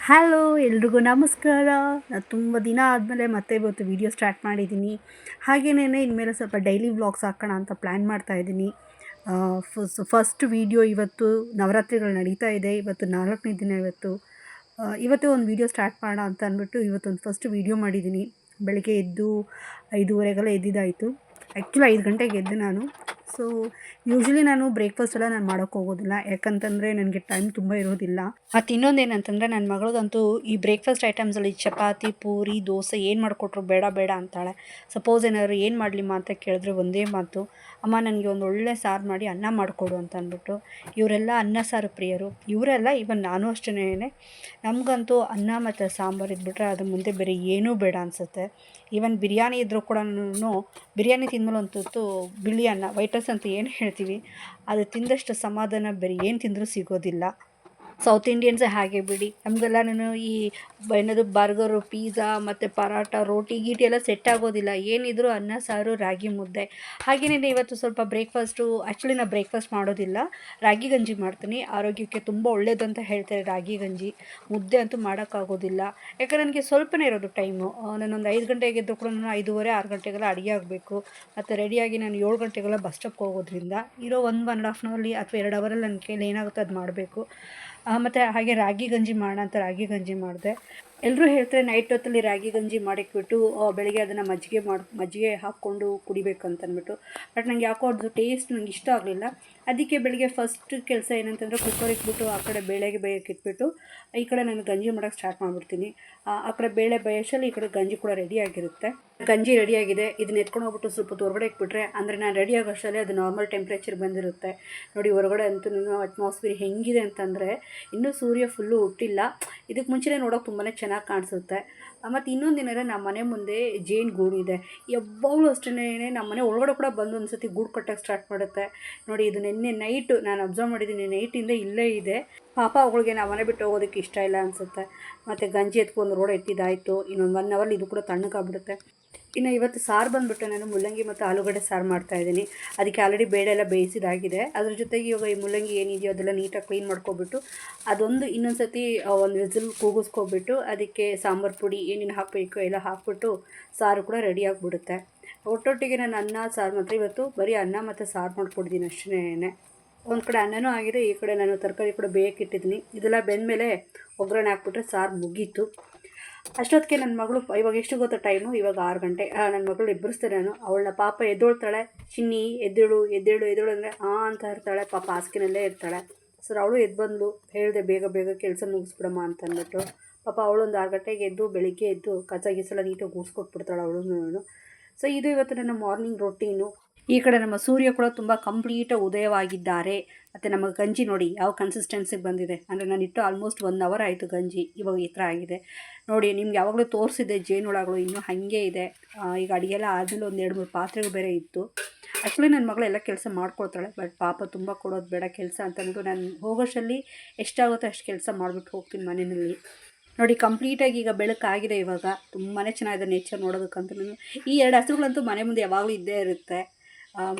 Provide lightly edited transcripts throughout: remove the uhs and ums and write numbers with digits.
Hello ಎಲ್ರಿಗೂ ನಮಸ್ಕಾರ. ನಾನು ತುಂಬ ದಿನ ಆದಮೇಲೆ ಮತ್ತೆ ಇವತ್ತು ವೀಡಿಯೋ ಸ್ಟಾರ್ಟ್ ಮಾಡಿದ್ದೀನಿ. ಹಾಗೆಯೇ ಇನ್ಮೇಲೆ ಸ್ವಲ್ಪ ಡೈಲಿ ವ್ಲಾಗ್ಸ್ ಹಾಕೋಣ ಅಂತ ಪ್ಲ್ಯಾನ್ ಮಾಡ್ತಾಯಿದ್ದೀನಿ. ಫಸ್ಟ್ ವೀಡಿಯೋ ಇವತ್ತು ನವರಾತ್ರಿಗಳು ನಡೀತಾ ಇದೆ. ಇವತ್ತು 4ನೇ ದಿನ. ಇವತ್ತೇ ಒಂದು ವೀಡಿಯೋ ಸ್ಟಾರ್ಟ್ ಮಾಡೋಣ ಅಂತ ಅಂದ್ಬಿಟ್ಟು ಇವತ್ತೊಂದು ಫಸ್ಟ್ ವೀಡಿಯೋ ಮಾಡಿದ್ದೀನಿ. ಬೆಳಗ್ಗೆ ಎದ್ದು 5:30 ಎದ್ದಿದ್ದಾಯಿತು. ಆ್ಯಕ್ಚುಲಿ 5 ಗಂಟೆಗೆ ಎದ್ದೆ ನಾನು. ಸೊ ಯೂಶ್ವಲಿ ನಾನು ಬ್ರೇಕ್ಫಾಸ್ಟ್ ಎಲ್ಲ ನಾನು ಮಾಡೋಕ್ಕೆ ಹೋಗೋದಿಲ್ಲ, ಯಾಕಂತಂದರೆ ನನಗೆ ಟೈಮ್ ತುಂಬ ಇರೋದಿಲ್ಲ. ಮತ್ತು ಇನ್ನೊಂದು ಏನಂತಂದರೆ ನನ್ನ ಮಗಳಿಗಂತೂ ಈ ಬ್ರೇಕ್ಫಾಸ್ಟ್ ಐಟಮ್ಸಲ್ಲಿ ಚಪಾತಿ, ಪೂರಿ, ದೋಸೆ ಏನು ಮಾಡಿಕೊಟ್ರು ಬೇಡ ಬೇಡ ಅಂತಾಳೆ. ಸಪೋಸ್ ಏನಾದ್ರು ಏನು ಮಾಡಲಿಮ್ಮ ಅಂತ ಕೇಳಿದ್ರೆ ಒಂದೇ ಮಾತು, ಅಮ್ಮ ನನಗೆ ಒಂದು ಒಳ್ಳೆ ಸಾರು ಮಾಡಿ ಅನ್ನ ಮಾಡಿಕೊಡು ಅಂತ ಅಂದ್ಬಿಟ್ಟು. ಇವರೆಲ್ಲ ಅನ್ನ ಸಾರು ಪ್ರಿಯರು. ಇವರೆಲ್ಲ ಇವನ್ ನಾನು ಅಷ್ಟೇ. ನಮಗಂತೂ ಅನ್ನ ಮತ್ತು ಸಾಂಬಾರು ಇದ್ಬಿಟ್ರೆ ಅದು ಮುಂದೆ ಬೇರೆ ಏನೂ ಬೇಡ ಅನಿಸುತ್ತೆ. ಈವನ್ ಬಿರಿಯಾನಿ ಇದ್ದರೂ ಕೂಡ ಬಿರಿಯಾನಿ ತಿಂದಮೇಲೆ ಒಂದು ತುತ್ತು ಬಿಳಿ ಅನ್ನ, ವೈಟ್ ರೈಸ್ ಅಂತ ಏನು ಹೇಳ್ತೀವಿ, ಅದು ತಿಂದಷ್ಟು ಸಮಾಧಾನ ಬೇರೆ ಏನು ತಿಂದರೂ ಸಿಗೋದಿಲ್ಲ. ಸೌತ್ ಇಂಡಿಯನ್ಸೇ ಹಾಗೆ ಬಿಡಿ. ನಮಗೆಲ್ಲನೂ ಈ ಏನದು ಬರ್ಗರು, ಪಿಜ್ಜಾ ಮತ್ತು ಪರಾಟ, ರೋಟಿ ಗೀಟಿ ಎಲ್ಲ ಸೆಟ್ ಆಗೋದಿಲ್ಲ. ಏನಿದ್ರು ಅನ್ನ ಸಾರು, ರಾಗಿ ಮುದ್ದೆ. ಹಾಗೆಯೇ ಇವತ್ತು ಸ್ವಲ್ಪ ಬ್ರೇಕ್ಫಾಸ್ಟು, ಆ್ಯಕ್ಚುಲಿ ನಾನು ಬ್ರೇಕ್ಫಾಸ್ಟ್ ಮಾಡೋದಿಲ್ಲ, ರಾಗಿ ಗಂಜಿ ಮಾಡ್ತೀನಿ. ಆರೋಗ್ಯಕ್ಕೆ ತುಂಬ ಒಳ್ಳೇದು ಅಂತ ಹೇಳ್ತಾರೆ ರಾಗಿ ಗಂಜಿ. ಮುದ್ದೆ ಅಂತೂ ಮಾಡೋಕ್ಕಾಗೋದಿಲ್ಲ, ಯಾಕಂದರೆ ನನಗೆ ಸ್ವಲ್ಪನೇ ಇರೋದು ಟೈಮು. ನಾನೊಂದು 5 ಗಂಟೆಗೆ ಎದ್ದು ಕೂಡ 5:30, 6 ಗಂಟೆಗೆಲ್ಲ ಅಡುಗೆ ಆಗಬೇಕು. ಮತ್ತು ರೆಡಿಯಾಗಿ ನಾನು 7 ಗಂಟೆಗೆಲ್ಲ ಬಸ್ ಸ್ಟಾಪ್ಗೆ ಹೋಗೋದ್ರಿಂದ ಇರೋ 1.5 ಅವರಲ್ಲಿ ಅಥವಾ 2 ಅವರಲ್ಲಿ ನನ್ನ ಕೈಲಿ ಏನಾಗುತ್ತೆ ಅದು ಮಾಡಬೇಕು. ಮತ್ತು ಹಾಗೆ ರಾಗಿ ಗಂಜಿ ಮಾಡೋಣ ಅಂತ ರಾಗಿ ಗಂಜಿ ಮಾಡಿದೆ. ಎಲ್ಲರೂ ಹೇಳ್ತಾರೆ ನೈಟ್ ಹೊತ್ತಲ್ಲಿ ರಾಗಿ ಗಂಜಿ ಮಾಡಿಕ್ಬಿಟ್ಟು ಬೆಳಗ್ಗೆ ಅದನ್ನು ಮಜ್ಜಿಗೆ ಹಾಕ್ಕೊಂಡು ಕುಡಿಬೇಕು ಅಂದ್ಬಿಟ್ಟು. ಬಟ್ ನನಗೆ ಯಾಕೋ ಅದು ಟೇಸ್ಟ್ ನನಗೆ ಇಷ್ಟ ಆಗಲಿಲ್ಲ. ಅದಕ್ಕೆ ಬೆಳಗ್ಗೆ ಫಸ್ಟ್ ಕೆಲಸ ಏನಂತಂದರೆ ಕುಕ್ಕರ್ ಇಟ್ಬಿಟ್ಟು ಆ ಕಡೆ ಬೇಳೆಗೆ ಬೇಯಕ್ಕೆ ಇಟ್ಬಿಟ್ಟು ಈ ಕಡೆ ನಾನು ಗಂಜಿ ಮಾಡೋಕ್ಕೆ ಸ್ಟಾರ್ಟ್ ಮಾಡಿಬಿಡ್ತೀನಿ. ಆ ಕಡೆ ಬೇಳೆ ಬೇಯಷ್ಟಲ್ಲಿ ಈ ಕಡೆ ಗಂಜಿ ಕೂಡ ರೆಡಿಯಾಗಿರುತ್ತೆ. ಗಂಜಿ ರೆಡಿಯಾಗಿದೆ. ಇದನ್ನ ಎತ್ಕೊಂಡು ಹೋಗ್ಬಿಟ್ಟು ಸ್ವಲ್ಪ ಹೊರಗಡೆ ಇಟ್ಬಿಟ್ರೆ, ಅಂದರೆ ನಾನು ರೆಡಿ ಆಗೋಷ್ಟರಲ್ಲಿ ಅದು ನಾರ್ಮಲ್ ಟೆಂಪ್ರೇಚರ್ ಬಂದಿರುತ್ತೆ. ನೋಡಿ ಹೊರಗಡೆ ಅಂತೂ ಅಟ್ಮಾಸ್ಫಿಯರ್ ಹೆಂಗಿದೆ ಅಂತಂದರೆ ಇನ್ನೂ ಸೂರ್ಯ ಫುಲ್ಲು ಹುಟ್ಟಿಲ್ಲ. ಇದಕ್ಕೆ ಮುಂಚೆನೇ ನೋಡೋಕೆ ತುಂಬಾ ಚೆನ್ನಾಗಿ ಕಾಣಿಸುತ್ತೆ. ಮತ್ತು ಇನ್ನೊಂದೇನಾದ್ರೆ ನಮ್ಮ ಮನೆ ಮುಂದೆ ಜೇನು ಗೂಡು ಇದೆ. ಯಾವಾಗಲೂ ಅಷ್ಟೇ ನಮ್ಮ ಮನೆ ಒಳಗಡೆ ಕೂಡ ಬಂದು ಒಂದು ಸತಿ ಗೂಡು ಕಟ್ಟೋಕ್ಕೆ ಸ್ಟಾರ್ಟ್ ಮಾಡುತ್ತೆ. ನೋಡಿ ಇದು ನಿನ್ನೆ ನೈಟು ನಾನು ಅಬ್ಸರ್ವ್ ಮಾಡಿದ್ದೀನಿ, ನೈಟಿಂದ ಇಲ್ಲೇ ಇದೆ. ಪಾಪ ಅವುಗಳಿಗೆ ನಾವು ಮನೆ ಬಿಟ್ಟು ಹೋಗೋದಕ್ಕೆ ಇಷ್ಟ ಇಲ್ಲ ಅನಿಸುತ್ತೆ. ಮತ್ತು ಗಂಜಿ ಎತ್ಕೊಂಡು ರೋಡ್ ಎತ್ತಿದ್ದಾಯಿತು. ಇನ್ನೊಂದು 1 ಅವರ್ಲಿ ಇದು ಕೂಡ ತಣ್ಣಗಾಗ್ಬಿಡುತ್ತೆ. ಇನ್ನು ಇವತ್ತು ಸಾರು ಬಂದುಬಿಟ್ಟು ನಾನು ಮುಲ್ಲಂಗಿ ಮತ್ತು ಆಲೂಗಡ್ಡೆ ಸಾರು ಮಾಡ್ತಾಯಿದ್ದೀನಿ. ಅದಕ್ಕೆ ಆಲ್ರೆಡಿ ಬೇಳೆ ಎಲ್ಲ ಬೇಯಿಸಿದಾಗಿದೆ. ಅದ್ರ ಜೊತೆಗೆ ಇವಾಗ ಈ ಮುಲ್ಲಂಗಿ ಏನಿದೆಯೋ ಅದೆಲ್ಲ ನೀಟಾಗಿ ಕ್ಲೀನ್ ಮಾಡ್ಕೊಬಿಟ್ಟು ಅದೊಂದು ಇನ್ನೊಂದು ಸತಿ ಒಂದು ವಿಸಿಲ್ ಕೂಗಿಸ್ಕೊಬಿಟ್ಟು ಅದಕ್ಕೆ ಸಾಂಬಾರು ಪುಡಿ ಏನೇನು ಹಾಕಬೇಕು ಎಲ್ಲ ಹಾಕ್ಬಿಟ್ಟು ಸಾರು ಕೂಡ ರೆಡಿ ಆಗಿಬಿಡುತ್ತೆ. ಒಟ್ಟೊಟ್ಟಿಗೆ ನಾನು ಅನ್ನ ಸಾರು ಮಾತ್ರ ಇವತ್ತು ಬರೀ ಅನ್ನ ಮತ್ತು ಸಾರು ಮಾಡ್ಕೊಡಿದ್ದೀನಿ ಅಷ್ಟೇ. ಒಂದು ಕಡೆ ಅನ್ನನೂ ಆಗಿದೆ, ಈ ಕಡೆ ನಾನು ತರಕಾರಿ ಕೂಡ ಬೇಯಕ್ಕಿಟ್ಟಿದ್ದೀನಿ. ಇದೆಲ್ಲ ಬೆಂದಮೇಲೆ ಒಗ್ಗರಣೆ ಹಾಕ್ಬಿಟ್ರೆ ಸಾರು ಮುಗೀತು. ಅಷ್ಟೊತ್ತಿಗೆ ನನ್ನ ಮಗಳು, ಇವಾಗ ಎಷ್ಟು ಗೊತ್ತಾ ಟೈಮು, ಇವಾಗ 6 ಗಂಟೆ. ನನ್ನ ಮಗಳು ಎಬ್ಬರಿಸ್ತಾರೆ ನಾನು. ಅವಳನ್ನ ಪಾಪ ಎದ್ದೊಳ್ತಾಳೆ. ಚಿನ್ನಿ ಎದ್ದೇಳು ಎದ್ದೇಳು ಎದ್ದೇಳು ಅಂದರೆ ಅಂತ ಇರ್ತಾಳೆ. ಪಾಪ ಹಾಸಿಗೆನಲ್ಲೇ ಇರ್ತಾಳೆ. ಸರ್ ಅವಳು ಎದ್ದು ಬಂದು ಹೇಳಿದೆ ಬೇಗ ಬೇಗ ಕೆಲಸ ಮುಗಿಸ್ಬಿಡಮ್ಮ ಅಂತ ಅಂದ್ಬಿಟ್ಟು. ಪಾಪ ಅವಳು ಒಂದು 6 ಗಂಟೆಗೆ ಎದ್ದು ಬೆಳಿಗ್ಗೆ ಎದ್ದು ಕಸ ಗೀಸೆಲ್ಲ ನೀಟಾಗಿ ಗೂಡಿಸ್ಕೊಟ್ಬಿಡ್ತಾಳೆ ಅವಳು. ಸೊ ಇದು ಇವತ್ತು ನನ್ನ ಮಾರ್ನಿಂಗ್ ರೊಟೀನು. ಈ ಕಡೆ ನಮ್ಮ ಸೂರ್ಯ ಕೂಡ ತುಂಬ ಕಂಪ್ಲೀಟಾಗಿ ಉದಯವಾಗಿದ್ದಾರೆ. ಮತ್ತು ನಮ್ಮ ಗಂಜಿ ನೋಡಿ ಯಾವ ಕನ್ಸಿಸ್ಟೆನ್ಸಿಗೆ ಬಂದಿದೆ. ಅಂದರೆ ನಾನು ಇಟ್ಟು ಆಲ್ಮೋಸ್ಟ್ 1 ಅವರ್ ಆಯಿತು ಗಂಜಿ, ಇವಾಗ ಈ ಥರ ಆಗಿದೆ ನೋಡಿ. ನಿಮ್ಗೆ ಯಾವಾಗಲೂ ತೋರಿಸಿದ್ದೆ ಜೇನುಳಗಳು ಇನ್ನೂ ಹಾಗೆ ಇದೆ. ಈಗ ಅಡುಗೆಲ್ಲ ಆದಮೇಲೆ ಒಂದು 2-3 ಪಾತ್ರೆಗಳು ಬೇರೆ ಇತ್ತು. ಆ್ಯಕ್ಚುಲಿ ನನ್ನ ಮಗಳು ಎಲ್ಲ ಕೆಲಸ ಮಾಡ್ಕೊಳ್ತಾಳೆ. ಬಟ್ ಪಾಪ ತುಂಬ ಕೊಡೋದು ಬೇಡ ಕೆಲಸ ಅಂತಂದ್ಬಿಟ್ಟು ನಾನು ಹೋಗೋಷ್ಟರಲ್ಲಿ ಎಷ್ಟಾಗುತ್ತೋ ಅಷ್ಟು ಕೆಲಸ ಮಾಡಿಬಿಟ್ಟು ಹೋಗ್ತೀನಿ ಮನೆಯಲ್ಲಿ. ನೋಡಿ ಕಂಪ್ಲೀಟಾಗಿ ಈಗ ಬೆಳಕಾಗಿದೆ. ಇವಾಗ ತುಂಬಾ ಚೆನ್ನಾಗಿದೆ ನೇಚರ್ ನೋಡೋದಕ್ಕಂತೂ. ಈ 2 ಹಸುಗಳಂತೂ ಮನೆ ಮುಂದೆ ಯಾವಾಗಲೂ ಇದ್ದೇ ಇರುತ್ತೆ.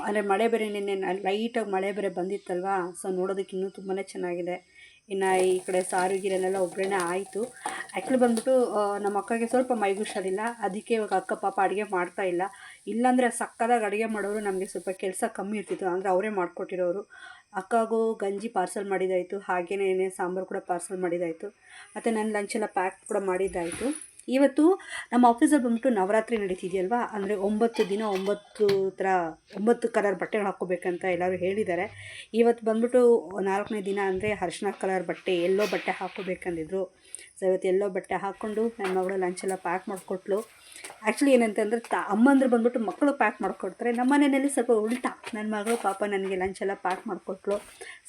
ಅಂದರೆ ಮಳೆ ಬೇರೆ ನಿನ್ನೆ ಲೈಟಾಗಿ ಮಳೆ ಬೇರೆ ಬಂದಿತ್ತಲ್ವ. ಸೊ ನೋಡೋದಕ್ಕೆ ಇನ್ನೂ ತುಂಬಾ ಚೆನ್ನಾಗಿದೆ. ಇನ್ನು ಈ ಕಡೆ ಸಾರು ಗೀರೆನೆಲ್ಲ ಒಗ್ಗರಣೆ ಆಯಿತು. ಆ್ಯಕ್ಚುಲಿ ಬಂದ್ಬಿಟ್ಟು ನಮ್ಮ ಅಕ್ಕಗೆ ಸ್ವಲ್ಪ ಮೈಗೆ ಹುಷಾರಿಲ್ಲ. ಅದಕ್ಕೆ ಇವಾಗ ಅಕ್ಕ ಪಾಪ ಅಡುಗೆ ಮಾಡ್ತಾಯಿಲ್ಲ. ಇಲ್ಲಾಂದರೆ ಸಕ್ಕದಾಗಿ ಅಡುಗೆ ಮಾಡೋರು, ನಮಗೆ ಸ್ವಲ್ಪ ಕೆಲಸ ಕಮ್ಮಿ ಇರ್ತಿತ್ತು. ಅಂದರೆ ಅವರೇ ಮಾಡಿಕೊಟ್ಟಿರೋರು. ಅಕ್ಕಗೂ ಗಂಜಿ ಪಾರ್ಸಲ್ ಮಾಡಿದ್ದಾಯಿತು, ಹಾಗೆಯೇ ಸಾಂಬಾರು ಕೂಡ ಪಾರ್ಸಲ್ ಮಾಡಿದ್ದಾಯಿತು. ಮತ್ತು ನನ್ನ ಲಂಚೆಲ್ಲ ಪ್ಯಾಕ್ ಕೂಡ ಮಾಡಿದ್ದಾಯಿತು. ಇವತ್ತು ನಮ್ಮ ಆಫೀಸಲ್ಲಿ ಬಂದ್ಬಿಟ್ಟು ನವರಾತ್ರಿ ನಡೀತಿದೆಯಲ್ವ. ಅಂದರೆ 9 ದಿನ 9 ಕಲರ್ ಬಟ್ಟೆಗಳು ಹಾಕ್ಕೋಬೇಕಂತ ಎಲ್ಲರೂ ಹೇಳಿದ್ದಾರೆ. ಇವತ್ತು ಬಂದ್ಬಿಟ್ಟು 4ನೇ ದಿನ ಅಂದರೆ ಅರಿಶಿನ ಕಲರ್ ಬಟ್ಟೆ, ಎಲ್ಲೋ ಬಟ್ಟೆ ಹಾಕ್ಕೋಬೇಕಂದಿದ್ರು. ಸೊ ಇವತ್ತು ಎಲ್ಲೋ ಬಟ್ಟೆ ಹಾಕ್ಕೊಂಡು ನನ್ನ ಮಗಳು ಲಂಚೆಲ್ಲ ಪ್ಯಾಕ್ ಮಾಡಿಕೊಟ್ಲು. ಆ್ಯಕ್ಚುಲಿ ಏನಂತಂದರೆ ಅಮ್ಮಂದ್ರೆ ಬಂದ್ಬಿಟ್ಟು ಮಕ್ಕಳು ಪ್ಯಾಕ್ ಮಾಡಿಕೊಡ್ತಾರೆ. ನಮ್ಮ ಮನೆಯಲ್ಲಿ ಸ್ವಲ್ಪ ಉಲ್ಟಾ. ನನ್ನ ಮಗಳು ಪಾಪ ನನಗೆ ಲಂಚೆಲ್ಲ ಪ್ಯಾಕ್ ಮಾಡಿಕೊಟ್ಲು.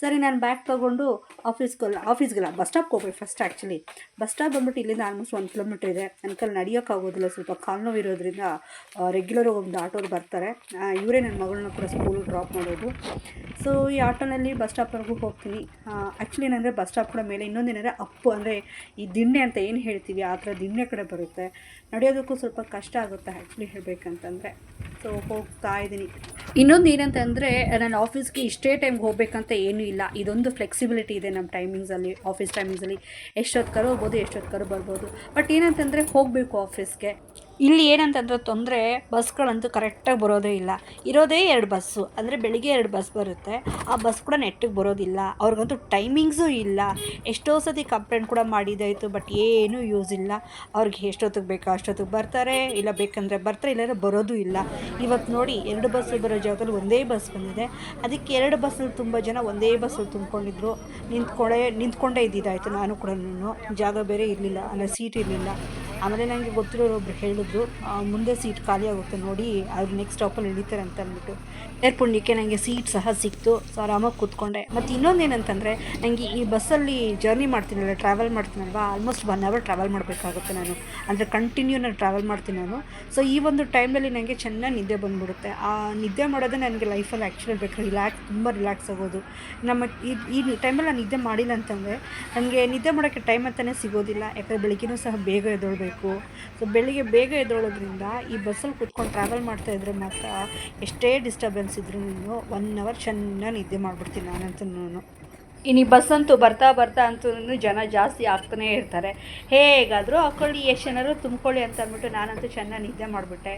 ಸರಿ ನಾನು ಬ್ಯಾಗ್ ತೊಗೊಂಡು ಆಫೀಸ್ಗೆಲ್ಲ ಬಸ್ ಸ್ಟಾಪ್ಗೆ ಹೋಗ್ಬೇಕು ಫಸ್ಟ್. ಆ್ಯಕ್ಚುಲಿ ಬಸ್ ಸ್ಟಾಪ್ ಬಂದ್ಬಿಟ್ಟು ಇಲ್ಲಿಂದ ಆಲ್ಮೋಸ್ಟ್ 1 ಕಿಲೋಮೀಟ್ರ್ ಇದೆ. ನನ್ನ ಕೈಲಿ ನಡೆಯೋಕ್ಕಾಗೋದಿಲ್ಲ, ಸ್ವಲ್ಪ ಕಾಲು ನೋವು ಇರೋದ್ರಿಂದ ರೆಗ್ಯುಲರಾಗಿ ಒಂದು ಆಟೋರು ಬರ್ತಾರೆ. ಇವರೇ ನನ್ನ ಮಗಳನ್ನ ಕೂಡ ಸ್ಕೂಲಿಗೆ ಡ್ರಾಪ್ ಮಾಡೋದು. ಸೊ ಈ ಆಟೋನಲ್ಲಿ ಬಸ್ ಸ್ಟಾಪ್ವರೆಗೂ ಹೋಗ್ತೀನಿ. ಆ್ಯಕ್ಚುಲಿ ಏನಂದರೆ ಬಸ್ ಸ್ಟಾಪ್ ಕೂಡ ಮೇಲೆ ಇನ್ನೊಂದೇನೆಂದರೆ ಅಪ್ಪು, ಅಂದರೆ ಈ ದಿಣ್ಣೆ ಅಂತ ಏನು ಹೇಳ್ತೀವಿ ಆ ಥರ ದಿಣ್ಣೆ ಕಡೆ ಬರುತ್ತೆ. ನಡೆಯೋದಕ್ಕೂ ಸ್ವಲ್ಪ ಕಷ್ಟ ಆಗುತ್ತೆ ಆ್ಯಕ್ಚುಲಿ ಹೇಳಬೇಕಂತಂದರೆ. ಸೊ ಹೋಗ್ತಾ ಇದ್ದೀನಿ. ಇನ್ನೊಂದು ಏನಂತಂದರೆ ನನ್ನ ಆಫೀಸ್ಗೆ ಇಷ್ಟೇ ಟೈಮ್ಗೆ ಹೋಗಬೇಕಂತ ಏನೂ ಇಲ್ಲ. ಇದೊಂದು ಫ್ಲೆಕ್ಸಿಬಿಲಿಟಿ ಇದೆ ನಮ್ಮ ಟೈಮಿಂಗ್ಸಲ್ಲಿ, ಆಫೀಸ್ ಟೈಮಿಂಗ್ಸಲ್ಲಿ ಎಷ್ಟೊತ್ತರ ಹೋಗ್ಬೋದು, ಎಷ್ಟೊತ್ತರ ಬರ್ಬೋದು. ಬಟ್ ಏನಂತಂದರೆ ಹೋಗಬೇಕು ಆಫೀಸ್ಗೆ. ಇಲ್ಲಿ ಏನಂತಂದ್ರೆ ತೊಂದರೆ, ಬಸ್ಗಳಂತೂ ಕರೆಕ್ಟಾಗಿ ಬರೋದೇ ಇಲ್ಲ. ಇರೋದೇ 2 ಬಸ್ಸು, ಅಂದರೆ ಬೆಳಿಗ್ಗೆ 2 ಬಸ್ ಬರುತ್ತೆ. ಆ ಬಸ್ ಕೂಡ ನೆಟ್ಟಿಗೆ ಬರೋದಿಲ್ಲ. ಅವ್ರಿಗಂತೂ ಟೈಮಿಂಗ್ಸೂ ಇಲ್ಲ. ಎಷ್ಟೋ ಸತಿ ಕಂಪ್ಲೇಂಟ್ ಕೂಡ ಮಾಡಿದ್ದಾಯಿತು, ಬಟ್ ಏನೂ ಯೂಸ್ ಇಲ್ಲ. ಅವ್ರಿಗೆ ಎಷ್ಟೊತ್ತಿಗೆ ಬೇಕೋ ಅಷ್ಟೊತ್ತಿಗೆ ಬರ್ತಾರೆ, ಇಲ್ಲ ಬೇಕಂದರೆ ಬರ್ತಾರೆ, ಇಲ್ಲಾಂದರೆ ಬರೋದು ಇಲ್ಲ. ಇವತ್ತು ನೋಡಿ 2 ಬಸ್ಸು ಬರೋ ಜಾಗದಲ್ಲಿ ಒಂದೇ ಬಸ್ ಬಂದಿದೆ. ಅದಕ್ಕೆ 2 ಬಸ್ಸಲ್ಲಿ ತುಂಬ ಜನ ಒಂದೇ ಬಸ್ಸಲ್ಲಿ ತುಂಬ್ಕೊಂಡಿದ್ರು. ನಿಂತ್ಕೊಂಡೇ ಇದ್ದಿದ್ದಾಯಿತು. ನಾನು ಕೂಡ ಜಾಗ ಬೇರೆ ಇರಲಿಲ್ಲ, ಅಂದರೆ ಸೀಟ್ ಇರಲಿಲ್ಲ. ಆಮೇಲೆ ನನಗೆ ಗೊತ್ತಿರೋರು ಒಬ್ರು ಹೇಳಿದ್ರು, ಮುಂದೆ ಸೀಟ್ ಖಾಲಿ ಆಗುತ್ತೆ ನೋಡಿ, ಅವ್ರು ನೆಕ್ಸ್ಟ್ ಸ್ಟಾಪಲ್ಲಿ ಇಳಿತಾರೆ ಅಂತ ಅಂದ್ಬಿಟ್ಟು. ಪುಣ್ಯಕ್ಕೆ ನನಗೆ ಸೀಟ್ ಸಹ ಸಿಕ್ತು. ಸೊ ಆರಾಮಾಗಿ ಕೂತ್ಕೊಂಡೆ. ಮತ್ತು ಇನ್ನೊಂದೇನಂತಂದರೆ, ನನಗೆ ಈ ಬಸ್ಸಲ್ಲಿ ಜರ್ನಿ ಮಾಡ್ತೀನಲ್ಲ, ಟ್ರಾವೆಲ್ ಮಾಡ್ತೀನಲ್ವ, ಆಲ್ಮೋಸ್ಟ್ 1 ಅವರ್ ಟ್ರಾವೆಲ್ ಮಾಡಬೇಕಾಗುತ್ತೆ ನಾನು. ಅಂದರೆ ಕಂಟಿನ್ಯೂ ನಾನು ಟ್ರಾವೆಲ್ ಮಾಡ್ತೀನಿ ನಾನು. ಸೊ ಈ ಒಂದು ಟೈಮಲ್ಲಿ ನನಗೆ ಚೆನ್ನಾಗಿ ನಿದ್ದೆ ಬಂದುಬಿಡುತ್ತೆ. ಆ ನಿದ್ದೆ ಮಾಡೋದೇ ನನಗೆ ಲೈಫಲ್ಲಿ ಆ್ಯಕ್ಚುಲಿ ಬೇಕು, ತುಂಬ ರಿಲ್ಯಾಕ್ಸ್ ಆಗೋದು. ಈ ಟೈಮಲ್ಲಿ ನಾನು ನಿದ್ದೆ ಮಾಡಿಲ್ಲ ಅಂತಂದರೆ ನನಗೆ ನಿದ್ದೆ ಮಾಡೋಕ್ಕೆ ಟೈಮ್ ಅಂತಲೇ ಸಿಗೋದಿಲ್ಲ. ಯಾಕಂದರೆ ಬೆಳಗ್ಗೆನೂ ಸಹ ಬೇಗ ಎದ್ದೇಳಬೇಕು. ಸೊ ಬೆಳಿಗ್ಗೆ ಬೇಗ ಎದ್ದೇಳೋದ್ರಿಂದ ಈ ಬಸ್ಸಲ್ಲಿ ಕೂತ್ಕೊಂಡು ಟ್ರಾವೆಲ್ ಮಾಡ್ತಾಯಿದ್ರೆ ಮಾತ್ರ ಎಷ್ಟೇ ಡಿಸ್ಟರ್ಬೆನ್ಸ್ ಇದ್ರೂ 1 ಅವರ್ ಚೆನ್ನಾಗಿ ನಿದ್ದೆ ಮಾಡಿಬಿಡ್ತೀನಿ ನಾನಂತೂ. ಇನ್ನು ಈ ಬಸ್ಸಂತೂ ಬರ್ತಾ ಅಂತೂ ಜನ ಜಾಸ್ತಿ ಆಗ್ತಾನೇ ಇರ್ತಾರೆ. ಹೇಗಾದರೂ ಹಾಕ್ಕೊಳ್ಳಿ, ಎಷ್ಟು ಜನರು ತುಂಬ್ಕೊಳ್ಳಿ ಅಂತ ಅಂದ್ಬಿಟ್ಟು ನಾನಂತೂ ಚೆನ್ನಾಗಿ ನಿದ್ದೆ ಮಾಡಿಬಿಟ್ಟೆ.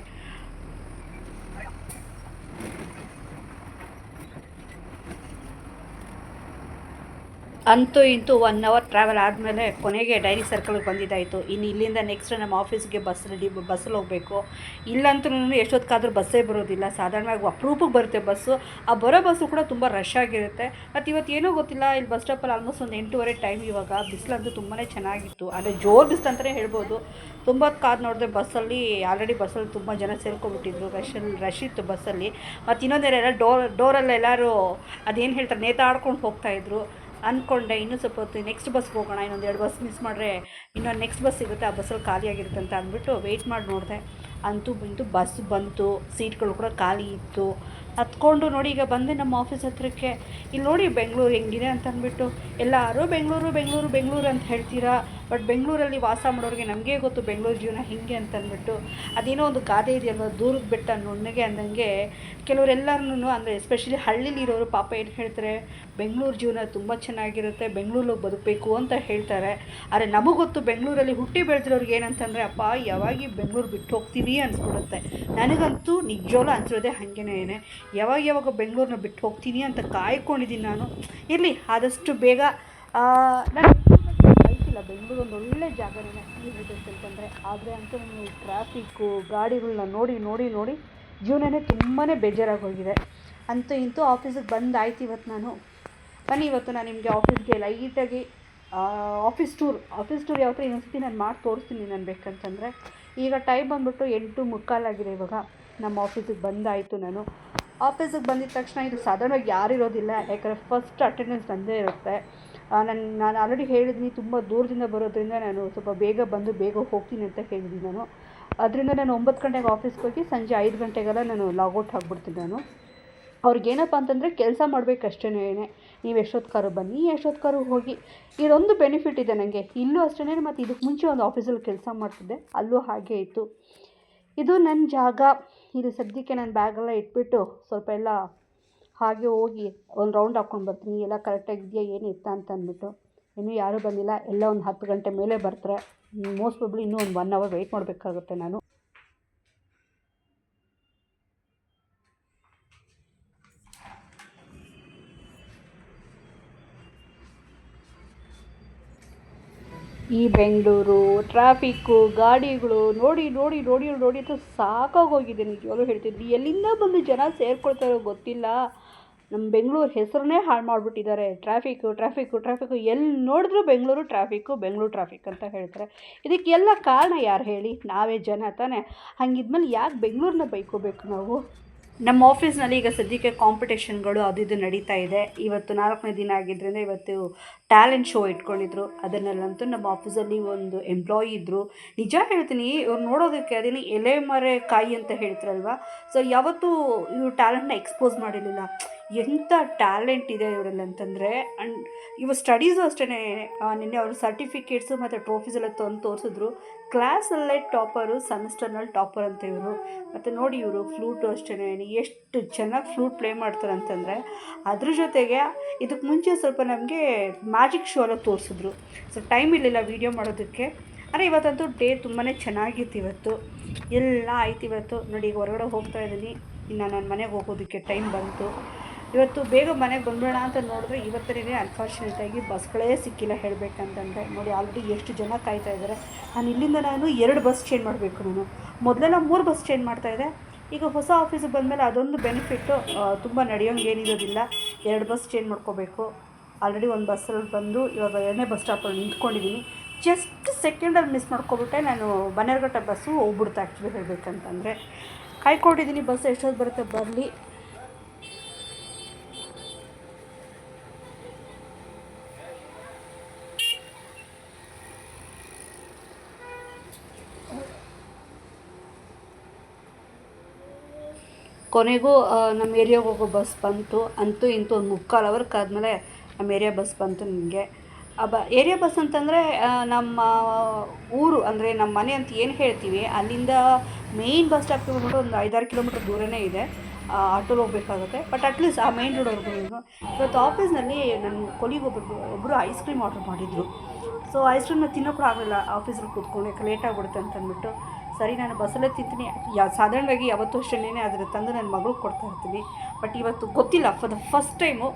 ಅಂತೂ ಇಂತೂ 1 ಅವರ್ ಟ್ರಾವೆಲ್ ಆದಮೇಲೆ ಕೊನೆಗೆ ಡೈರಿ ಸರ್ಕಲ್ಗೆ ಬಂದಿದ್ದಾಯಿತು. ಇನ್ನು ಇಲ್ಲಿಂದ ನೆಕ್ಸ್ಟ್ ನಮ್ಮ ಆಫೀಸ್ಗೆ ಬಸ್ಸಲ್ಲಿ ಹೋಗಬೇಕು. ಇಲ್ಲಂತೂ ಎಷ್ಟೊತ್ತಿಗಾದ್ರೂ ಬಸ್ಸೇ ಬರೋದಿಲ್ಲ. ಸಾಧಾರಣವಾಗಿ ಅಪರೂಪಕ್ಕೆ ಬರುತ್ತೆ ಬಸ್ಸು. ಆ ಬರೋ ಬಸ್ಸು ಕೂಡ ತುಂಬ ರಶ್ ಆಗಿರುತ್ತೆ. ಮತ್ತು ಇವತ್ತು ಏನೋ ಗೊತ್ತಿಲ್ಲ, ಇಲ್ಲಿ ಬಸ್ ಸ್ಟಾಪಲ್ಲಿ ಆಲ್ಮೋಸ್ಟ್ ಒಂದು 8:30 ಟೈಮ್. ಇವಾಗ ಬಿಸಿಲಂತೂ ತುಂಬಾ ಚೆನ್ನಾಗಿತ್ತು, ಅಂದರೆ ಜೋರು ಬಿಸಿಲು ಅಂತಲೇ ಹೇಳ್ಬೋದು. ತುಂಬ ಕಾದು ನೋಡಿದೆ ಬಸ್ಸಲ್ಲಿ, ಆಲ್ರೆಡಿ ಬಸ್ಸಲ್ಲಿ ತುಂಬ ಜನ ಸೇರ್ಕೊಬಿಟ್ಟಿದ್ರು. ರಶ್ ಇತ್ತು ಬಸ್ಸಲ್ಲಿ. ಮತ್ತು ಇನ್ನೊಂದೆಲ್ಲ ಡೋರಲ್ಲೆಲ್ಲರೂ ಅದೇನು ಹೇಳ್ತಾರೆ, ನೇತಾಡ್ಕೊಂಡು ಹೋಗ್ತಾಯಿದ್ರು. ಅಂದ್ಕೊಂಡೆ ಇನ್ನೂ ಸ್ವಲ್ಪ ಹೊತ್ತು ನೆಕ್ಸ್ಟ್ ಬಸ್ಗೆ ಹೋಗೋಣ, ಇನ್ನೊಂದು 2 ಬಸ್ ಮಿಸ್ ಮಾಡಿದ್ರೆ ಇನ್ನೊಂದು ನೆಕ್ಸ್ಟ್ ಬಸ್ ಸಿಗುತ್ತೆ, ಆ ಬಸ್ಸಲ್ಲಿ ಖಾಲಿಯಾಗಿರುತ್ತೆ ಅಂತ ಅಂದ್ಬಿಟ್ಟು ವೆಯ್ಟ್ ಮಾಡಿ ನೋಡಿದೆ. ಅಂತೂ ಬಸ್ ಬಂತು, ಸೀಟ್ಗಳು ಕೂಡ ಖಾಲಿ ಇತ್ತು. ಹತ್ಕೊಂಡು ನೋಡಿ ಈಗ ಬಂದೆ ನಮ್ಮ ಆಫೀಸ್ ಹತ್ರಕ್ಕೆ. ಇಲ್ಲಿ ನೋಡಿ ಬೆಂಗಳೂರು ಹೆಂಗಿದೆ ಅಂತ ಅಂದ್ಬಿಟ್ಟು ಎಲ್ಲರೂ ಬೆಂಗಳೂರು ಅಂತ ಹೇಳ್ತೀರಾ. ಬಟ್ ಬೆಂಗಳೂರಲ್ಲಿ ವಾಸ ಮಾಡೋರಿಗೆ ನಮಗೆ ಗೊತ್ತು ಬೆಂಗಳೂರು ಜೀವನ ಹೇಗೆ ಅಂತ ಅಂದ್ಬಿಟ್ಟು. ಅದೇನೋ ಒಂದು ಗಾದೆ ಇದೆಯಲ್ವ, ದೂರದ ಬೆಟ್ಟ ನುಣ್ಣಗೆ ಅಂದಂಗೆ ಕೆಲವರೆಲ್ಲರೂ, ಅಂದರೆ ಎಸ್ಪೆಷಲಿ ಹಳ್ಳಿಲಿರೋರು ಪಾಪ ಏನು ಹೇಳ್ತಾರೆ, ಬೆಂಗಳೂರು ಜೀವನ ತುಂಬ ಚೆನ್ನಾಗಿರುತ್ತೆ, ಬೆಂಗಳೂರಲ್ಲಿ ಬದುಕಬೇಕು ಅಂತ ಹೇಳ್ತಾರೆ. ಆದರೆ ನಮಗೆ ಗೊತ್ತು ಬೆಂಗಳೂರಲ್ಲಿ ಹುಟ್ಟಿ ಬೆಳೆದಿರೋರಿಗೆ ಏನಂತಂದರೆ, ಅಪ್ಪ ಯಾವಾಗ ಬೆಂಗಳೂರು ಬಿಟ್ಟು ಹೋಗ್ತೀವಿ ಅನಿಸ್ಬಿಡುತ್ತೆ. ನನಗಂತೂ ನಿಜವಾಗ್ಲೂ ಅನಿಸಿರೋದೆ ಹಾಗೇನೆ. ಯಾವಾಗ ಬೆಂಗಳೂರನ್ನ ಬಿಟ್ಟು ಹೋಗ್ತೀನಿ ಅಂತ ಕಾಯ್ಕೊಂಡಿದ್ದೀನಿ ನಾನು. ಇರಲಿ, ಆದಷ್ಟು ಬೇಗ ನಾನು ಆಯ್ತಿಲ್ಲ. ಬೆಂಗಳೂರು ಒಂದು ಒಳ್ಳೆ ಜಾಗನೇ ಹೇಗಿರುತ್ತೆ ಅಂತಂದರೆ, ಆದರೆ ಅಂತೂ ಟ್ರಾಫಿಕ್ಕು, ಗಾಡಿಗಳನ್ನ ನೋಡಿ ಜೀವನನೇ ತುಂಬಾ ಬೇಜಾರಾಗಿ ಹೋಗಿದೆ. ಅಂತೂ ಇಂತೂ ಆಫೀಸಿಗೆ ಬಂದಾಯ್ತು ಇವತ್ತು ನಾನು. ಬನ್ನಿ, ಇವತ್ತು ನಾನು ನಿಮಗೆ ಆಫೀಸ್ಗೆ ಲೈಟಾಗಿ ಆಫೀಸ್ ಟೂರ್ ಯಾವ ಥರ ಇನ್ನೊಂದು ಸತಿ ನಾನು ಮಾಡಿ ತೋರಿಸ್ತೀನಿ ನಾನು ಬೇಕಂತಂದರೆ. ಈಗ ಟೈಮ್ ಬಂದುಬಿಟ್ಟು 8:45 ಆಗಿದೆ. ಇವಾಗ ನಮ್ಮ ಆಫೀಸಿಗೆ ಬಂದಾಯಿತು. ನಾನು ಆಫೀಸಿಗೆ ಬಂದಿದ್ದ ತಕ್ಷಣ ಇದು ಸಾಧಾರಣವಾಗಿ ಯಾರು ಇರೋದಿಲ್ಲ, ಯಾಕಂದರೆ ಫಸ್ಟ್ ಅಟೆಂಡೆನ್ಸ್ ನಂದೇ ಇರುತ್ತೆ. ನಾನು ಆಲ್ರೆಡಿ ಹೇಳಿದ್ದೀನಿ, ತುಂಬ ದೂರದಿಂದ ಬರೋದ್ರಿಂದ ನಾನು ಸ್ವಲ್ಪ ಬೇಗ ಬಂದು ಬೇಗ ಹೋಗ್ತೀನಿ ಅಂತ ಹೇಳಿದ್ದೀನಿ ನಾನು. ಅದರಿಂದ ನಾನು 9 ಗಂಟೆಗೆ ಆಫೀಸ್ಗೆ ಹೋಗಿ ಸಂಜೆ 5 ಗಂಟೆಗೆಲ್ಲ ನಾನು ಲಾಗೌಟ್ ಆಗಿಬಿಡ್ತೀನಿ ನಾನು. ಅವ್ರಿಗೇನಪ್ಪ ಅಂತಂದರೆ ಕೆಲಸ ಮಾಡಬೇಕಷ್ಟೇ, ನೀವು ಎಷ್ಟೊತ್ಕಾರು ಬನ್ನಿ, ಎಷ್ಟೊತ್ಕಾರು ಹೋಗಿ. ಇದೊಂದು ಬೆನಿಫಿಟ್ ಇದೆ ನನಗೆ. ಇಲ್ಲೂ ಅಷ್ಟೇ. ಮತ್ತು ಇದಕ್ಕೆ ಮುಂಚೆ ಒಂದು ಆಫೀಸಲ್ಲಿ ಕೆಲಸ ಮಾಡ್ತಿದ್ದೆ, ಅಲ್ಲೂ ಹಾಗೆ ಇತ್ತು. ಇದು ನನ್ನ ಜಾಗ. ಇದು ಸದ್ಯಕ್ಕೆ ನಾನು ಬ್ಯಾಗೆಲ್ಲ ಇಟ್ಬಿಟ್ಟು ಸ್ವಲ್ಪ ಎಲ್ಲ ಹಾಗೆ ಹೋಗಿ ಒಂದು ರೌಂಡ್ ಹಾಕ್ಕೊಂಡು ಬರ್ತೀನಿ, ಎಲ್ಲ ಕರೆಕ್ಟಾಗಿದೆಯಾ ಏನು ಇತ್ತ ಅಂತ ಅಂದ್ಬಿಟ್ಟು. ಇನ್ನೂ ಯಾರೂ ಬಂದಿಲ್ಲ, ಎಲ್ಲ ಒಂದು 10 ಗಂಟೆ ಮೇಲೆ ಬರ್ತಾರೆ. ಮೋಸ್ಟ್ ಪ್ರಾಬಬ್ಲಿ ಇನ್ನೂ ಒಂದು 1 ಅವರ್ ವೆಯ್ಟ್ ಮಾಡಬೇಕಾಗುತ್ತೆ ನಾನು. ಈ ಬೆಂಗಳೂರು ಟ್ರಾಫಿಕ್ಕು, ಗಾಡಿಗಳು ನೋಡಿ ಅಂತ ಸಾಕಾಗೋಗಿದೆ. ನಿಜವಾಗ್ಲೂ ಹೇಳ್ತಿದ್ವಿ, ಎಲ್ಲಿಂದ ಬಂದು ಜನ ಸೇರ್ಕೊಳ್ತಾರೋ ಗೊತ್ತಿಲ್ಲ. ನಮ್ಮ ಬೆಂಗಳೂರು ಹೆಸರನ್ನೇ ಹಾಳು ಮಾಡಿಬಿಟ್ಟಿದ್ದಾರೆ. ಟ್ರಾಫಿಕ್ಕು ಎಲ್ಲಿ ನೋಡಿದ್ರೂ ಬೆಂಗಳೂರು ಟ್ರಾಫಿಕ್ ಅಂತ ಹೇಳ್ತಾರೆ. ಇದಕ್ಕೆಲ್ಲ ಕಾರಣ ಯಾರು ಹೇಳಿ? ನಾವೇ ಜನ ತಾನೇ. ಹಾಗಿದ್ಮೇಲೆ ಯಾಕೆ ಬೆಂಗಳೂರನ್ನ ಬೈಕೋಬೇಕು ನಾವು? ನಮ್ಮ ಆಫೀಸ್ನಲ್ಲಿ ಈಗ ಸದ್ಯಕ್ಕೆ ಕಾಂಪಿಟೇಷನ್ಗಳು ಅದು ನಡೀತಾ ಇದೆ. ಇವತ್ತು 4ನೇ ದಿನ ಆಗಿದ್ದರಿಂದ ಇವತ್ತು ಟ್ಯಾಲೆಂಟ್ ಶೋ ಇಟ್ಕೊಂಡಿದ್ರು. ಅದನ್ನಲ್ಲಂತೂ ನಮ್ಮ ಆಫೀಸಲ್ಲಿ ಒಂದು ಎಂಪ್ಲಾಯಿ ಇದ್ದರು. ನಿಜ ಹೇಳ್ತೀನಿ, ಇವ್ರು ನೋಡೋದಕ್ಕೆ ಅದೇನು ಎಲೆ ಮರೆ ಕಾಯಿ ಅಂತ ಹೇಳ್ತಾರಲ್ವ, ಸೊ ಯಾವತ್ತೂ ಇವರು ಟ್ಯಾಲೆಂಟ್ನ ಎಕ್ಸ್ಪೋಸ್ ಮಾಡಿರಲಿಲ್ಲ. ಎಂಥ ಟ್ಯಾಲೆಂಟ್ ಇದೆ ಇವರಲ್ಲಿ ಅಂತಂದರೆ. ಆ್ಯಂಡ್ ಇವಾಗ ಸ್ಟಡೀಸು ಅಷ್ಟೇ. ನಿನ್ನೆ ಅವರು ಸರ್ಟಿಫಿಕೇಟ್ಸು ಮತ್ತು ಟ್ರೋಫೀಸ್ ಎಲ್ಲ ತಂದು ತೋರಿಸಿದ್ರು. ಕ್ಲಾಸಲ್ಲೇ ಟಾಪರು, ಸೆಮಿಸ್ಟರ್ನಲ್ಲಿ ಟಾಪರ್ ಅಂತ ಇವರು. ಮತ್ತು ನೋಡಿ ಇವರು ಫ್ಲೂಟು ಅಷ್ಟೇ ಎಷ್ಟು ಚೆನ್ನಾಗಿ ಫ್ಲೂಟ್ ಪ್ಲೇ ಮಾಡ್ತಾರೆ ಅಂತಂದರೆ. ಅದ್ರ ಜೊತೆಗೆ ಇದಕ್ಕೆ ಮುಂಚೆ ಸ್ವಲ್ಪ ನಮಗೆ ಮ್ಯಾಜಿಕ್ ಶೋ ಎಲ್ಲ ತೋರಿಸಿದ್ರು. ಸೊ ಟೈಮ್ ಇರಲಿಲ್ಲ ವೀಡಿಯೋ ಮಾಡೋದಕ್ಕೆ. ಆದರೆ ಇವತ್ತಂತೂ ಡೇ ತುಂಬಾ ಚೆನ್ನಾಗಿತ್ತು. ಇವತ್ತು ಎಲ್ಲ ಆಯ್ತು. ಇವತ್ತು ನೋಡಿ ಈಗ ಹೊರಗಡೆ ಹೋಗ್ತಾ ಇದ್ದೀನಿ. ಇನ್ನು ನನ್ನ ಮನೆಗೆ ಹೋಗೋದಕ್ಕೆ ಟೈಮ್ ಬಂತು. ಇವತ್ತು ಬೇಗ ಮನೆಗೆ ಬಂದ್ಬಿಡೋಣ ಅಂತ ನೋಡಿದ್ರೆ ಇವತ್ತೇ ಅನ್ಫಾರ್ಚುನೇಟಾಗಿ ಬಸ್ಗಳೇ ಸಿಕ್ಕಿಲ್ಲ ಹೇಳಬೇಕಂತಂದರೆ. ನೋಡಿ ಆಲ್ರೆಡಿ ಎಷ್ಟು ಜನ ಕಾಯ್ತಾ ಇದ್ದಾರೆ. ಇಲ್ಲಿಂದ ನಾನು 2 ಬಸ್ ಚೇಂಜ್ ಮಾಡಬೇಕು. ನಾನು ಮೊದಲೆಲ್ಲ 3 ಬಸ್ ಚೇಂಜ್ ಮಾಡ್ತಾಯಿದ್ದೆ. ಈಗ ಹೊಸ ಆಫೀಸಿಗೆ ಬಂದಮೇಲೆ ಅದೊಂದು ಬೆನಿಫಿಟ್ಟು, ತುಂಬ ನಡೆಯೋಂಗೆ ಏನಿರೋದಿಲ್ಲ. 2 ಬಸ್ ಚೇಂಜ್ ಮಾಡ್ಕೋಬೇಕು. ಆಲ್ರೆಡಿ ಒಂದು ಬಸ್ಸಲ್ಲಿ ಬಂದು ಇವಾಗ 2ನೇ ಬಸ್ ಸ್ಟಾಪಲ್ಲಿ ನಿಂತ್ಕೊಂಡಿದ್ದೀನಿ. ಜಸ್ಟ್ ಸೆಕೆಂಡಲ್ಲಿ ಮಿಸ್ ಮಾಡ್ಕೊಬಿಟ್ಟೆ. ನಾನು ಬನ್ನೇರುಘಟ್ಟ ಬಸ್ಸು ಹೋಗ್ಬಿಡ್ತು ಆ್ಯಕ್ಚುಲಿ ಹೇಳಬೇಕಂತಂದರೆ. ಕಾಯ್ಕೊಂಡಿದ್ದೀನಿ ಬಸ್ ಎಷ್ಟೊತ್ತು ಬರುತ್ತೆ ಬರಲಿ. ಕೊನೆಗೂ ನಮ್ಮ ಏರಿಯಾಗೆ ಹೋಗೋ ಬಸ್ ಬಂತು. ಅಂತೂ ಇಂತೂ ಒಂದು 3/4 ಅವರ್ ಕಾದ್ಮೇಲೆ ನಮ್ಮ ಏರಿಯಾ ಬಸ್ ಬಂತು ನಿಮಗೆ. ಏರಿಯಾ ಬಸ್ ಅಂತಂದರೆ ನಮ್ಮ ಊರು ಅಂದರೆ ನಮ್ಮ ಮನೆ ಅಂತ ಏನು ಹೇಳ್ತೀವಿ ಅಲ್ಲಿಂದ ಮೇಯ್ನ್ ಬಸ್ ಸ್ಟಾಪ್ಗೆ ಹೋಗ್ಬಿಟ್ಟು ಒಂದು 5-6 ಕಿಲೋಮೀಟ್ರ್ ದೂರನೇ ಇದೆ. ಆಟೋಲ್ಲಿ ಹೋಗಬೇಕಾಗುತ್ತೆ. ಬಟ್ ಅಟ್ಲೀಸ್ಟ್ ಆ ಮೇಯ್ನ್ ರೋಡ್ವರೆಗೂ. ಇವತ್ತು ಆಫೀಸ್ನಲ್ಲಿ ನನ್ನ ಕೊಲೀಗ್ ಒಬ್ಬರು ಐಸ್ ಕ್ರೀಮ್ ಆರ್ಡ್ರ್ ಮಾಡಿದರು. ಸೊ ಐಸ್ ಕ್ರೀಮ್ನ ತಿನ್ನೋಕ್ಕೂ ಆಗಲಿಲ್ಲ ಆಫೀಸಲ್ಲಿ ಕೂತ್ಕೊಂಡು, ಯಾಕೆ ಲೇಟ್ ಆಗಿಬಿಡುತ್ತೆ ಅಂತಂದ್ಬಿಟ್ಟು. ಸರಿ ನಾನು ಬಸ್ಸಲ್ಲೇ ತಿಂತೀನಿ. ಸಾಧಾರಣವಾಗಿ ಯಾವತ್ತೂ ಅಷ್ಟೇ ಅದರ ತಂದು ನನ್ನ ಮಗಳಿಗೆ ಕೊಡ್ತಾಯಿರ್ತೀನಿ. ಬಟ್ ಇವತ್ತು ಗೊತ್ತಿಲ್ಲ, ಫಾರ್ ದ ಫಸ್ಟ್ ಟೈಮು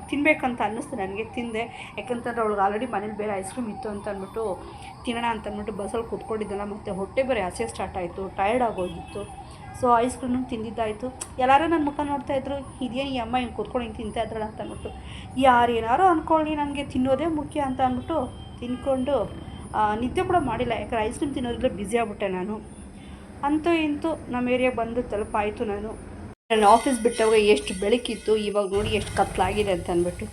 ತಿನ್ನಬೇಕಂತ ಅನ್ನಿಸ್ತು ನನಗೆ. ತಿಂದೆ. ಯಾಕಂತಂದ್ರೆ ಅವಳಿಗೆ ಆಲ್ರೆಡಿ ಮನೇಲಿ ಬೇರೆ ಐಸ್ ಕ್ರೀಮ್ ಇತ್ತು ಅಂತ ಅಂದ್ಬಿಟ್ಟು ತಿನ್ನೋಣ ಅಂತಂದ್ಬಿಟ್ಟು ಬಸ್ಸಲ್ಲಿ ಕೂತ್ಕೊಂಡಿದ್ದಲ್ಲ. ಮತ್ತು ಹೊಟ್ಟೆ ಬೇರೆ ಹಸಿವು ಸ್ಟಾರ್ಟ್ ಆಯಿತು, ಟಯರ್ಡ್ ಆಗೋಗಿತ್ತು. ಸೊ ಐಸ್ ಕ್ರೀಮ್ ತಿಂದಿದ್ದಾಯಿತು. ಎಲ್ಲರೂ ನನ್ನ ಮುಖ ನೋಡ್ತಾಯಿದ್ರು, ಇದೇನು ಈ ಅಮ್ಮ ಹಿಂಗೆ ಕೂತ್ಕೊಂಡು ಹಿಂಗೆ ತಿಂತಾ ಇದ್ರಲ್ಲ ಅಂತ ಅಂದ್ಬಿಟ್ಟು. ಏನಾರು ಅಂದ್ಕೊಳ್ಳಿ, ನನಗೆ ತಿನ್ನೋದೇ ಮುಖ್ಯ ಅಂತ ಅಂದ್ಬಿಟ್ಟು ತಿಂದ್ಕೊಂಡು ನಿದ್ದೆ ಕೂಡ ಮಾಡಿಲ್ಲ. ಯಾಕಂದ್ರೆ ಐಸ್ ಕ್ರೀಮ್ ತಿನ್ನೋದ್ರಲ್ಲೇ ಬ್ಯುಸಿ ಆಗ್ಬಿಟ್ಟೆ ನಾನು. ಅಂತೂ ಇಂತೂ ನಮ್ಮ ಏರಿಯಾಗೆ ಬಂದು ತಲುಪಾಯಿತು. ನನ್ನ ಆಫೀಸ್ ಬಿಟ್ಟವಾಗ ಎಷ್ಟು ಬೆಳಕಿತ್ತು, ಇವಾಗ ನೋಡಿ ಎಷ್ಟು ಕತ್ತಲಾಗಿದೆ ಅಂತ ಅಂದ್ಬಿಟ್ಟು.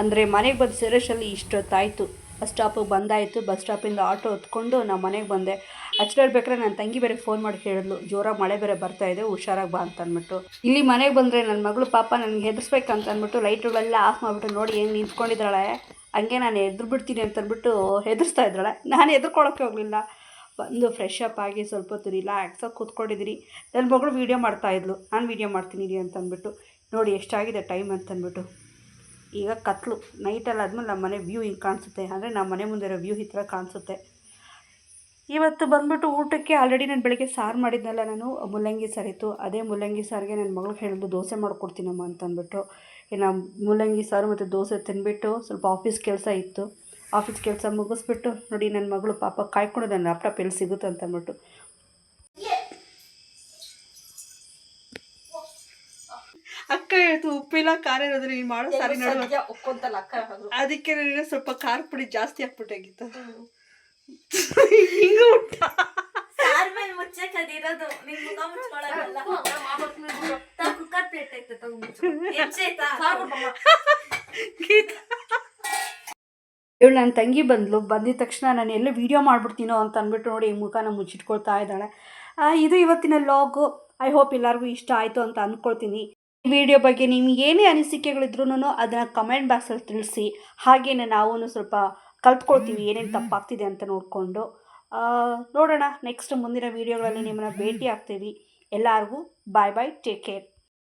ಅಂದರೆ ಮನೆಗೆ ಬಂದು ಸೇರೋಷ್ಟರಲ್ಲಿ ಇಷ್ಟೊತ್ತಾಯಿತು. ಬಸ್ ಸ್ಟಾಪಿಗೆ ಬಂದಾಯಿತು. ಬಸ್ ಸ್ಟಾಪಿಂದ ಆಟೋ ಹೊತ್ಕೊಂಡು ನಾವು ಮನೆಗೆ ಬಂದೆ. ಆ್ಯಕ್ಚುಲಿ ಹೇಳ್ಬೇಕಾದ್ರೆ ನನ್ನ ತಂಗಿ ಬೇರೆ ಫೋನ್ ಮಾಡಿ ಹೇಳಿದ್ಲು, ಜೋರಾಗಿ ಮಳೆ ಬೇರೆ ಬರ್ತಾಯಿದೆ, ಹುಷಾರಾಗಿ ಬಾ ಅಂತ ಅಂದ್ಬಿಟ್ಟು. ಇಲ್ಲಿ ಮನೆಗೆ ಬಂದರೆ ನನ್ನ ಮಗಳು ಪಾಪ ನನಗೆ ಹೆದರ್ಸ್ಬೇಕಂತ ಅಂದ್ಬಿಟ್ಟು ಲೈಟ್ಗಳೆಲ್ಲ ಆಫ್ ಮಾಡಿಬಿಟ್ಟು ನೋಡಿ ಹೆಂಗೆ ನಿಂತ್ಕೊಂಡಿದ್ದಾಳೆ. ಹಂಗೆ ನಾನು ಎದ್ರು ಬಿಡ್ತೀನಿ ಅಂತಂದ್ಬಿಟ್ಟು ಹೆದರ್ಸ್ತಾ ಇದ್ದಾಳೆ. ನಾನು ಹೆದರ್ಕೊಳ್ಳೋಕ್ಕೆ ಹೋಗಲಿಲ್ಲ. ಬಂದು ಫ್ರೆಶ್ ಅಪ್ ಆಗಿ ಸ್ವಲ್ಪ ಹೊತ್ತು ರಿಲ್ಯಾಕ್ಸಾಗಿ ಕೂತ್ಕೊಂಡಿದ್ದೀನಿ. ನನ್ನ ಮಗಳು ವೀಡಿಯೋ ಮಾಡ್ತಾಯಿದ್ಲು, ನಾನು ವೀಡಿಯೋ ಮಾಡ್ತೀನಿ ರೀ ಅಂತಂದ್ಬಿಟ್ಟು. ನೋಡಿ ಎಷ್ಟಾಗಿದೆ ಟೈಮ್ ಅಂತಂದ್ಬಿಟ್ಟು. ಈಗ ಕತ್ಲು ನೈಟಲ್ಲಿ ಆದಮೇಲೆ ನಮ್ಮ ಮನೆ ವ್ಯೂ ಹಿಂಗೆ ಕಾಣಿಸುತ್ತೆ. ಅಂದರೆ ನಮ್ಮ ಮನೆ ಮುಂದೆ ಇರೋ ವ್ಯೂ ಈ ಥರ ಕಾಣಿಸುತ್ತೆ. ಇವತ್ತು ಬಂದ್ಬಿಟ್ಟು ಊಟಕ್ಕೆ ಆಲ್ರೆಡಿ ನಾನು ಬೆಳಗ್ಗೆ ಸಾರು ಮಾಡಿದ್ನಲ್ಲ, ನಾನು ಮುಲ್ಲಂಗಿ ಸಾರಿತ್ತು. ಅದೇ ಮುಲ್ಲಂಗಿ ಸಾರಿಗೆ ನನ್ನ ಮಗಳಿಗೆ ಹೇಳಿದ್ದು ದೋಸೆ ಮಾಡ್ಕೊಡ್ತೀನಮ್ಮ ಅಂತಂದ್ಬಿಟ್ಟು. ಇನ್ನು ಮುಲ್ಲಂಗಿ ಸಾರು ಮತ್ತು ದೋಸೆ ತಿಂದ್ಬಿಟ್ಟು ಸ್ವಲ್ಪ ಆಫೀಸ್ ಕೆಲಸ ಇತ್ತು. ಆಫೀಸ್ ಕೆಲಸ ಮುಗಿಸ್ಬಿಟ್ಟು ನೋಡಿ ನನ್ನ ಮಗಳು ಪಾಪ ಕಾಯ್ಕೊಂಡು ನನ್ನ ಲ್ಯಾಪ್ಟಾಪ್ ಎಲ್ಲಿ ಸಿಗುತ್ತೆ ಅಂತಂದ್ಬಿಟ್ಟು. ಅಕ್ಕ ಹೇಳ್ತು ಉಪ್ಪಿಲ್ಲ ಖಾರ ಇರೋದ್ರೆ ನೀನು ಮಾಡೋ ಸಾರಿ ನೋಡುವ ಅದಕ್ಕೆ ನನಗೆ ಸ್ವಲ್ಪ ಖಾರ ಪುಡಿ ಜಾಸ್ತಿ ಹಾಕ್ಬಿಟ್ಟಾಗಿತ್ತು. ಹಿಂಗೆ ಊಟ ಇವಳು ನನ್ನ ತಂಗಿ ಬಂದಿದ ತಕ್ಷಣ ನಾನು ಎಲ್ಲ ವೀಡಿಯೋ ಮಾಡಿಬಿಡ್ತೀನೋ ಅಂತ ಅಂದ್ಬಿಟ್ಟು ನೋಡಿ ಈ ಮುಖನ ಮುಚ್ಚಿಟ್ಕೊಳ್ತಾ ಇದ್ದಾಳೆ. ಇದು ಇವತ್ತಿನ ಲಾಗು. ಐ ಹೋಪ್ ಎಲ್ಲರಿಗೂ ಇಷ್ಟ ಆಯಿತು ಅಂತ ಅಂದ್ಕೊಳ್ತೀನಿ. ಈ ವಿಡಿಯೋ ಬಗ್ಗೆ ನಿಮ್ಗೆ ಏನೇ ಅನಿಸಿಕೆಗಳಿದ್ರೂ ಅದನ್ನು ಕಮೆಂಟ್ ಬಾಕ್ಸಲ್ಲಿ ತಿಳಿಸಿ. ಹಾಗೆಯೇ ನಾವು ಸ್ವಲ್ಪ ಕಲ್ತ್ಕೊಳ್ತೀವಿ ಏನೇನು ತಪ್ಪಾಗ್ತಿದೆ ಅಂತ ನೋಡಿಕೊಂಡು. ನೋಡೋಣ ನೆಕ್ಸ್ಟ್ ಮುಂದಿನ ವೀಡಿಯೋಗಳಲ್ಲಿ ನಿಮ್ಮನ್ನು ಭೇಟಿ ಆಗ್ತೀವಿ. ಎಲ್ಲರಿಗೂ ಬಾಯ್ ಬಾಯ್, ಟೇಕ್ ಕೇರ್.